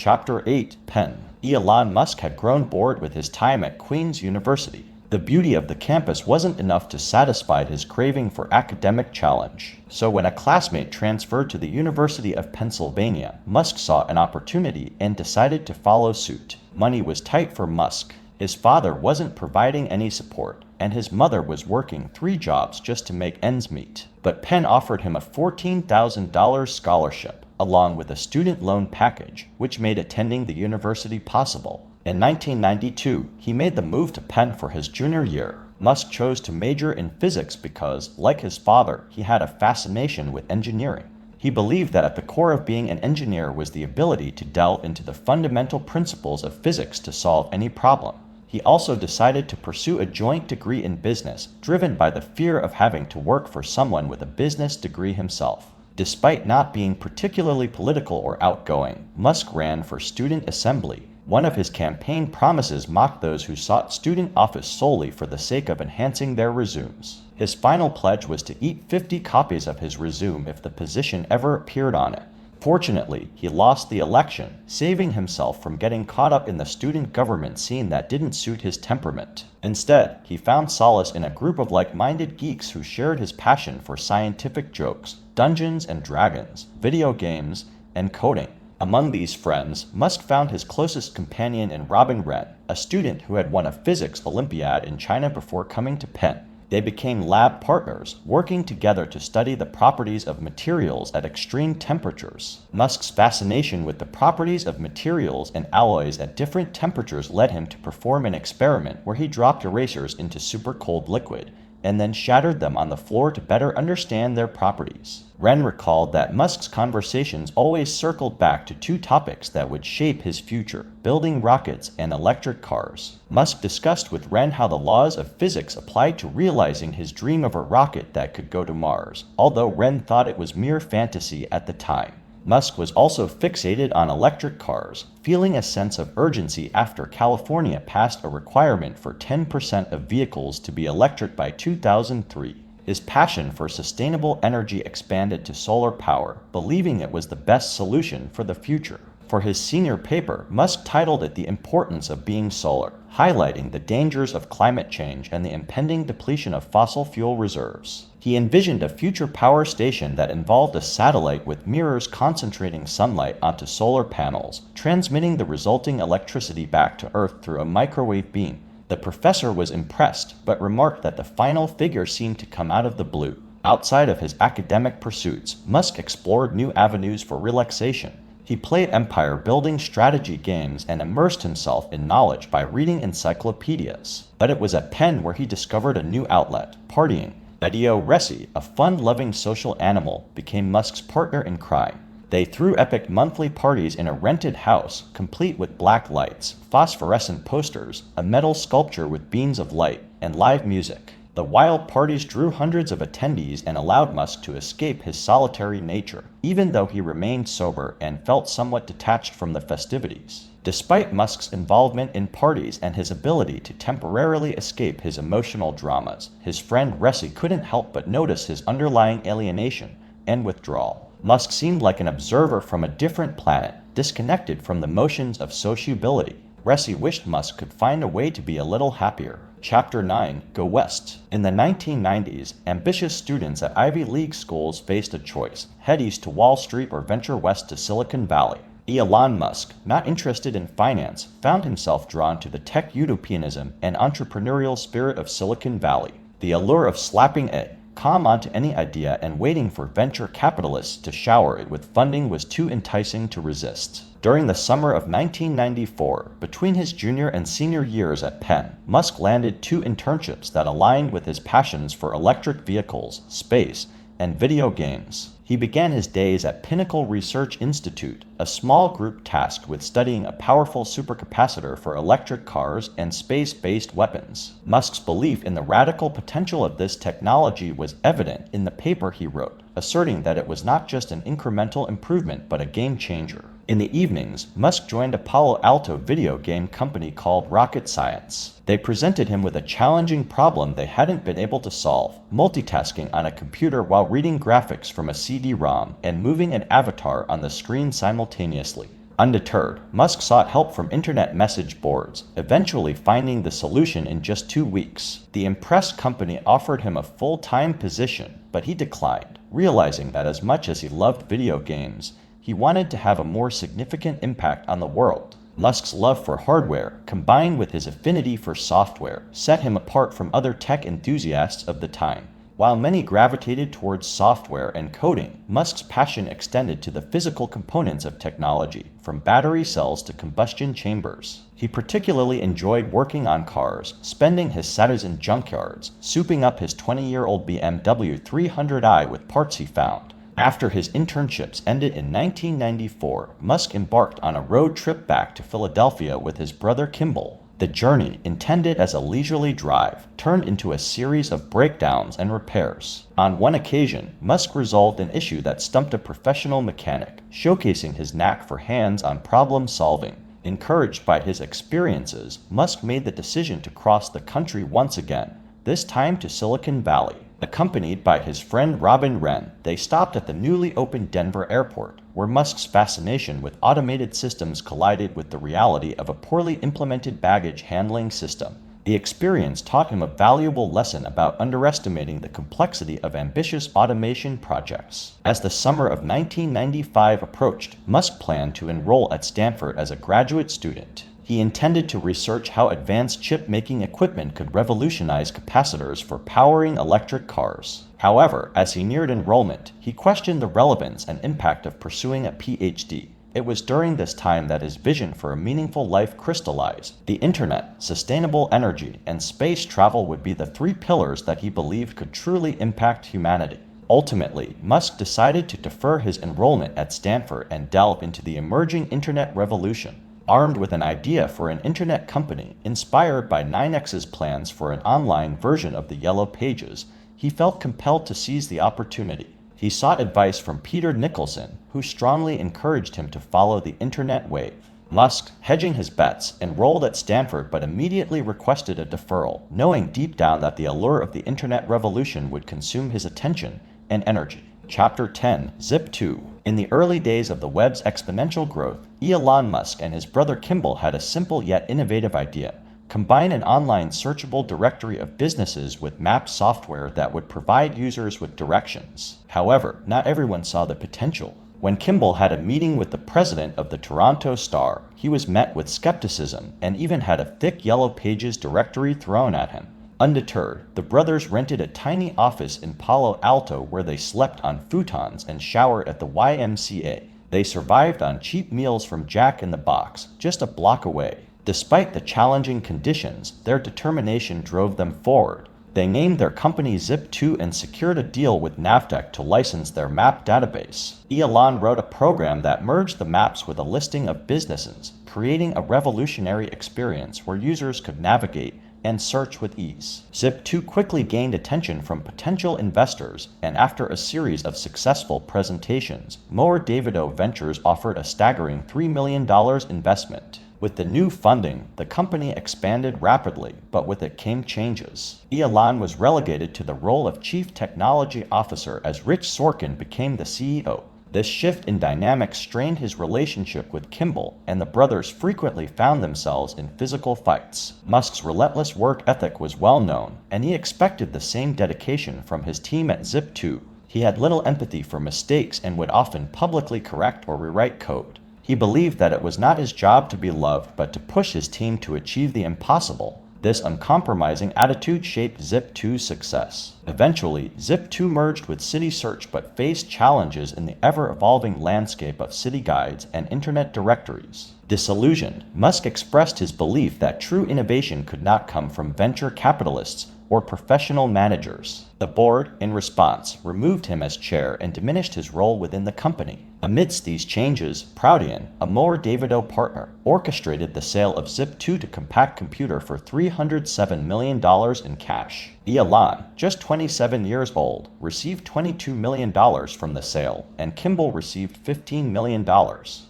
Chapter 8, Penn. Elon Musk had grown bored with his time at Queen's University. The beauty of the campus wasn't enough to satisfy his craving for academic challenge. So when a classmate transferred to the University of Pennsylvania, Musk saw an opportunity and decided to follow suit. Money was tight for Musk. His father wasn't providing any support, and his mother was working 3 jobs just to make ends meet. But Penn offered him a $14,000 scholarship, along with a student loan package, which made attending the university possible. In 1992, he made the move to Penn for his junior year. Musk chose to major in physics because, like his father, he had a fascination with engineering. He believed that at the core of being an engineer was the ability to delve into the fundamental principles of physics to solve any problem. He also decided to pursue a joint degree in business, driven by the fear of having to work for someone with a business degree himself. Despite not being particularly political or outgoing, Musk ran for student assembly. One of his campaign promises mocked those who sought student office solely for the sake of enhancing their resumes. His final pledge was to eat 50 copies of his resume if the position ever appeared on it. Fortunately, he lost the election, saving himself from getting caught up in the student government scene that didn't suit his temperament. Instead, he found solace in a group of like-minded geeks who shared his passion for scientific jokes, Dungeons and Dragons, video games, and coding. Among these friends, Musk found his closest companion in Robin Wren, a student who had won a physics Olympiad in China before coming to Penn. They became lab partners, working together to study the properties of materials at extreme temperatures. Musk's fascination with the properties of materials and alloys at different temperatures led him to perform an experiment where he dropped erasers into super-cold liquid, and then shattered them on the floor to better understand their properties. Wren recalled that Musk's conversations always circled back to 2 topics that would shape his future: building rockets and electric cars. Musk discussed with Wren how the laws of physics applied to realizing his dream of a rocket that could go to Mars, although Wren thought it was mere fantasy at the time. Musk was also fixated on electric cars, feeling a sense of urgency after California passed a requirement for 10% of vehicles to be electric by 2003. His passion for sustainable energy expanded to solar power, believing it was the best solution for the future. For his senior paper, Musk titled it "The Importance of Being Solar," highlighting the dangers of climate change and the impending depletion of fossil fuel reserves. He envisioned a future power station that involved a satellite with mirrors concentrating sunlight onto solar panels, transmitting the resulting electricity back to Earth through a microwave beam. The professor was impressed, but remarked that the final figure seemed to come out of the blue. Outside of his academic pursuits, Musk explored new avenues for relaxation. He played empire building strategy games and immersed himself in knowledge by reading encyclopedias. But it was at Penn where he discovered a new outlet: partying. Edio Resi, a fun-loving social animal, became Musk's partner in crime. They threw epic monthly parties in a rented house, complete with black lights, phosphorescent posters, a metal sculpture with beams of light, and live music. The wild parties drew hundreds of attendees and allowed Musk to escape his solitary nature, even though he remained sober and felt somewhat detached from the festivities. Despite Musk's involvement in parties and his ability to temporarily escape his emotional dramas, his friend Resi couldn't help but notice his underlying alienation and withdrawal. Musk seemed like an observer from a different planet, disconnected from the motions of sociability. Resi wished Musk could find a way to be a little happier. Chapter 9, Go West. In the 1990s, ambitious students at Ivy League schools faced a choice: head east to Wall Street or venture west to Silicon Valley. Elon Musk, not interested in finance, found himself drawn to the tech utopianism and entrepreneurial spirit of Silicon Valley. The allure of slapping a comma onto any idea and waiting for venture capitalists to shower it with funding was too enticing to resist. During the summer of 1994, between his junior and senior years at Penn, Musk landed 2 internships that aligned with his passions for electric vehicles, space, and video games. He began his days at Pinnacle Research Institute, a small group tasked with studying a powerful supercapacitor for electric cars and space-based weapons. Musk's belief in the radical potential of this technology was evident in the paper he wrote, asserting that it was not just an incremental improvement but a game changer. In the evenings, Musk joined a Palo Alto video game company called Rocket Science. They presented him with a challenging problem they hadn't been able to solve: multitasking on a computer while reading graphics from a CD-ROM and moving an avatar on the screen simultaneously. Undeterred, Musk sought help from internet message boards, eventually finding the solution in just 2 weeks. The impressed company offered him a full-time position, but he declined, realizing that as much as he loved video games, he wanted to have a more significant impact on the world. Musk's love for hardware, combined with his affinity for software, set him apart from other tech enthusiasts of the time. While many gravitated towards software and coding, Musk's passion extended to the physical components of technology, from battery cells to combustion chambers. He particularly enjoyed working on cars, spending his Saturdays in junkyards, souping up his 20-year-old BMW 300i with parts he found. After his internships ended in 1994, Musk embarked on a road trip back to Philadelphia with his brother Kimball. The journey, intended as a leisurely drive, turned into a series of breakdowns and repairs. On one occasion, Musk resolved an issue that stumped a professional mechanic, showcasing his knack for hands-on problem solving. Encouraged by his experiences, Musk made the decision to cross the country once again, this time to Silicon Valley. Accompanied by his friend Robin Wren, they stopped at the newly opened Denver airport, where Musk's fascination with automated systems collided with the reality of a poorly implemented baggage handling system. The experience taught him a valuable lesson about underestimating the complexity of ambitious automation projects. As the summer of 1995 approached, Musk planned to enroll at Stanford as a graduate student. He intended to research how advanced chip-making equipment could revolutionize capacitors for powering electric cars. However, as he neared enrollment, he questioned the relevance and impact of pursuing a PhD. It was during this time that his vision for a meaningful life crystallized. The internet, sustainable energy, and space travel would be the 3 pillars that he believed could truly impact humanity. Ultimately, Musk decided to defer his enrollment at Stanford and delve into the emerging internet revolution. Armed with an idea for an internet company inspired by 9x's plans for an online version of the Yellow Pages, he felt compelled to seize the opportunity. He sought advice from Peter Nicholson, who strongly encouraged him to follow the internet wave. Musk, hedging his bets, enrolled at Stanford but immediately requested a deferral, knowing deep down that the allure of the internet revolution would consume his attention and energy. Chapter 10, Zip 2. In the early days of the web's exponential growth, Elon Musk and his brother Kimball had a simple yet innovative idea: combine an online searchable directory of businesses with map software that would provide users with directions. However, not everyone saw the potential. When Kimball had a meeting with the president of the Toronto Star, he was met with skepticism and even had a thick Yellow Pages directory thrown at him. Undeterred, the brothers rented a tiny office in Palo Alto where they slept on futons and showered at the YMCA. They survived on cheap meals from Jack in the Box, just a block away. Despite the challenging conditions, their determination drove them forward. They named their company Zip2 and secured a deal with Navteq to license their map database. Elon wrote a program that merged the maps with a listing of businesses, creating a revolutionary experience where users could navigate and search with ease. Zip2 quickly gained attention from potential investors, and after a series of successful presentations, Moore Davidow Ventures offered a staggering $3 million investment. With the new funding, the company expanded rapidly, but with it came changes. Elon was relegated to the role of Chief Technology Officer as Rich Sorkin became the CEO. This shift in dynamics strained his relationship with Kimball, and the brothers frequently found themselves in physical fights. Musk's relentless work ethic was well known, and he expected the same dedication from his team at Zip2. He had little empathy for mistakes and would often publicly correct or rewrite code. He believed that it was not his job to be loved, but to push his team to achieve the impossible. This uncompromising attitude shaped Zip2's success. Eventually, Zip2 merged with City Search but faced challenges in the ever-evolving landscape of city guides and internet directories. Disillusioned, Musk expressed his belief that true innovation could not come from venture capitalists or professional managers. The board, in response, removed him as chair and diminished his role within the company. Amidst these changes, Proudian, a Moore Davidow partner, orchestrated the sale of Zip2 to Compaq Computer for $307 million in cash. Elon, just 27 years old, received $22 million from the sale, and Kimball received $15 million.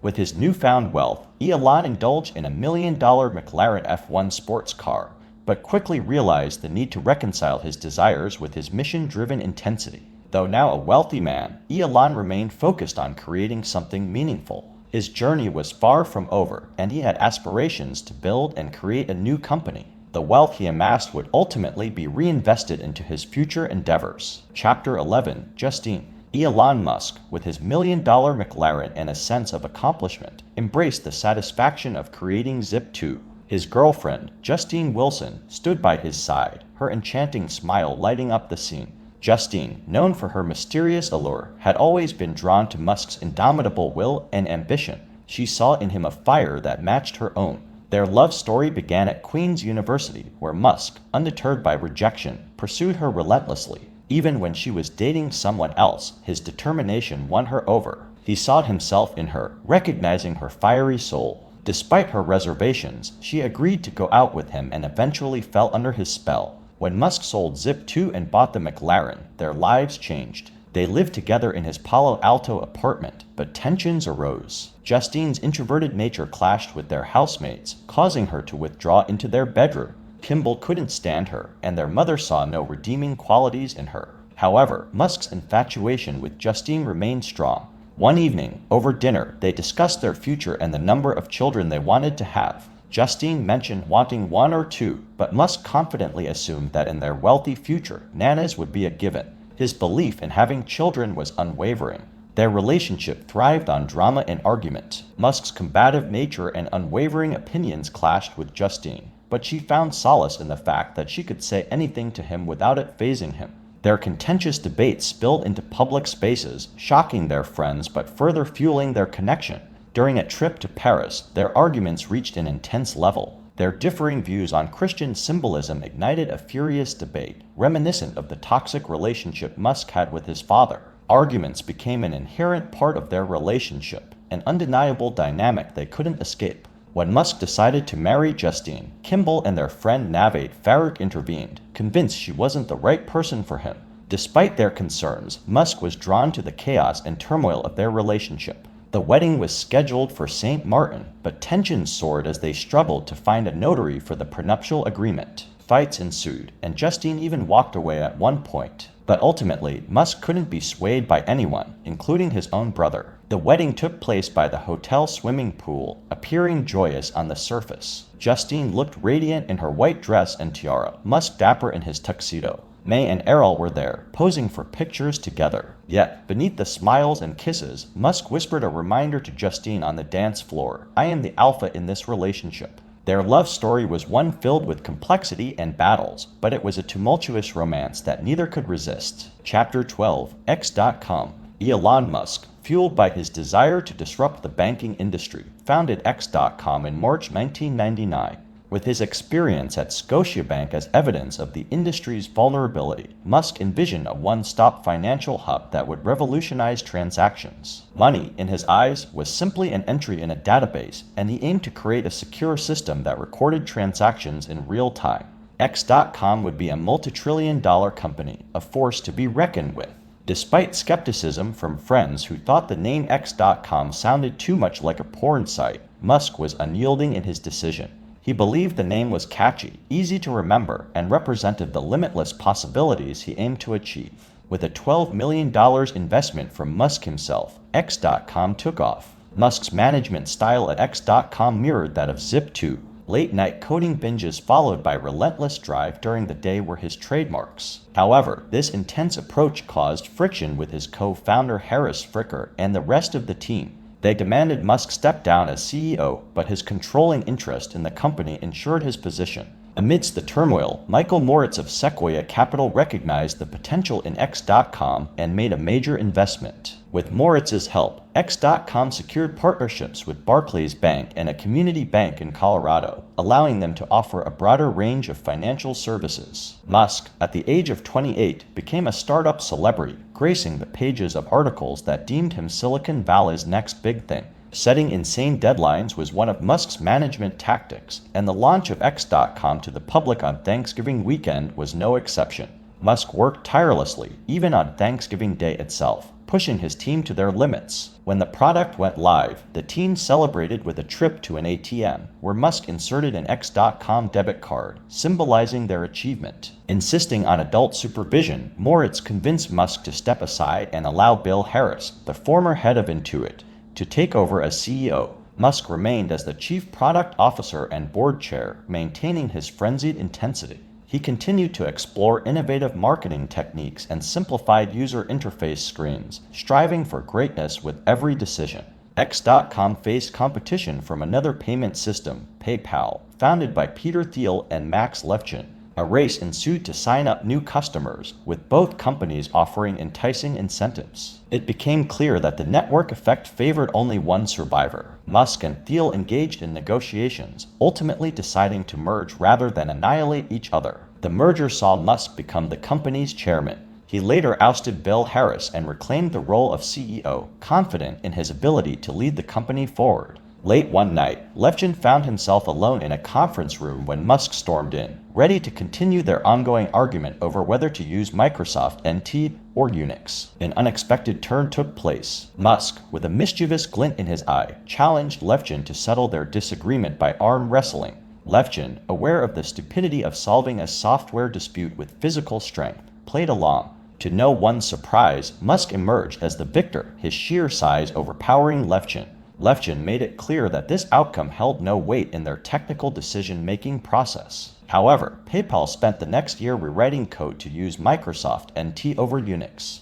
With his newfound wealth, Elon indulged in a $1 million McLaren F1 sports car, but quickly realized the need to reconcile his desires with his mission-driven intensity. Though now a wealthy man, Elon remained focused on creating something meaningful. His journey was far from over, and he had aspirations to build and create a new company. The wealth he amassed would ultimately be reinvested into his future endeavors. Chapter 11. Justine. Elon Musk, with his $1 million McLaren and a sense of accomplishment, embraced the satisfaction of creating Zip2. His girlfriend, Justine Wilson, stood by his side, her enchanting smile lighting up the scene. Justine, known for her mysterious allure, had always been drawn to Musk's indomitable will and ambition. She saw in him a fire that matched her own. Their love story began at Queen's University, where Musk, undeterred by rejection, pursued her relentlessly. Even when she was dating someone else, his determination won her over. He saw himself in her, recognizing her fiery soul. Despite her reservations, she agreed to go out with him and eventually fell under his spell. When Musk sold Zip2 and bought the McLaren, their lives changed. They lived together in his Palo Alto apartment, but tensions arose. Justine's introverted nature clashed with their housemates, causing her to withdraw into their bedroom. Kimball couldn't stand her, and their mother saw no redeeming qualities in her. However, Musk's infatuation with Justine remained strong. One evening, over dinner, they discussed their future and the number of children they wanted to have. Justine mentioned wanting 1 or 2, but Musk confidently assumed that in their wealthy future, nanas would be a given. His belief in having children was unwavering. Their relationship thrived on drama and argument. Musk's combative nature and unwavering opinions clashed with Justine, but she found solace in the fact that she could say anything to him without it fazing him. Their contentious debates spilled into public spaces, shocking their friends but further fueling their connection. During a trip to Paris, their arguments reached an intense level. Their differing views on Christian symbolism ignited a furious debate, reminiscent of the toxic relationship Musk had with his father. Arguments became an inherent part of their relationship, an undeniable dynamic they couldn't escape. When Musk decided to marry Justine, Kimball and their friend Navate Farrick intervened, convinced she wasn't the right person for him. Despite their concerns, Musk was drawn to the chaos and turmoil of their relationship. The wedding was scheduled for St. Martin, but tensions soared as they struggled to find a notary for the prenuptial agreement. Fights ensued, and Justine even walked away at one point. But ultimately, Musk couldn't be swayed by anyone, including his own brother. The wedding took place by the hotel swimming pool, appearing joyous on the surface. Justine looked radiant in her white dress and tiara, Musk dapper in his tuxedo. May and Errol were there, posing for pictures together. Yet, beneath the smiles and kisses, Musk whispered a reminder to Justine on the dance floor, "I am the alpha in this relationship." Their love story was one filled with complexity and battles, but it was a tumultuous romance that neither could resist. Chapter 12. X.com. Elon Musk, fueled by his desire to disrupt the banking industry, founded X.com in March 1999. With his experience at Scotiabank as evidence of the industry's vulnerability, Musk envisioned a one-stop financial hub that would revolutionize transactions. Money, in his eyes, was simply an entry in a database, and he aimed to create a secure system that recorded transactions in real time. X.com would be a multi-trillion-dollar company, a force to be reckoned with. Despite skepticism from friends who thought the name X.com sounded too much like a porn site, Musk was unyielding in his decision. He believed the name was catchy, easy to remember, and represented the limitless possibilities he aimed to achieve. With a $12 million investment from Musk himself, X.com took off. Musk's management style at X.com mirrored that of Zip2. Late-night coding binges followed by relentless drive during the day were his trademarks. However, this intense approach caused friction with his co-founder Harris Fricker and the rest of the team. They demanded Musk step down as CEO, but his controlling interest in the company ensured his position. Amidst the turmoil, Michael Moritz of Sequoia Capital recognized the potential in X.com and made a major investment. With Moritz's help, X.com secured partnerships with Barclays Bank and a community bank in Colorado, allowing them to offer a broader range of financial services. Musk, at the age of 28, became a startup celebrity, gracing the pages of articles that deemed him Silicon Valley's next big thing. Setting insane deadlines was one of Musk's management tactics, and the launch of X.com to the public on Thanksgiving weekend was no exception. Musk worked tirelessly, even on Thanksgiving Day itself, pushing his team to their limits. When the product went live, the team celebrated with a trip to an ATM, where Musk inserted an X.com debit card, symbolizing their achievement. Insisting on adult supervision, Moritz convinced Musk to step aside and allow Bill Harris, the former head of Intuit, To take over as CEO, Musk remained as the chief product officer and board chair, maintaining his frenzied intensity. He continued to explore innovative marketing techniques and simplified user interface screens, striving for greatness with every decision. X.com faced competition from another payment system, PayPal, founded by Peter Thiel and Max Levchin. A race ensued to sign up new customers, with both companies offering enticing incentives. It became clear that the network effect favored only one survivor. Musk and Thiel engaged in negotiations, ultimately deciding to merge rather than annihilate each other. The merger saw Musk become the company's chairman. He later ousted Bill Harris and reclaimed the role of CEO, confident in his ability to lead the company forward. Late one night, Levchin found himself alone in a conference room when Musk stormed in, ready to continue their ongoing argument over whether to use Microsoft NT or Unix. An unexpected turn took place. Musk, with a mischievous glint in his eye, challenged Levchin to settle their disagreement by arm wrestling. Levchin, aware of the stupidity of solving a software dispute with physical strength, played along. To no one's surprise, Musk emerged as the victor, his sheer size overpowering Levchin. Levchin made it clear that this outcome held no weight in their technical decision-making process. However, PayPal spent the next year rewriting code to use Microsoft NT over Unix.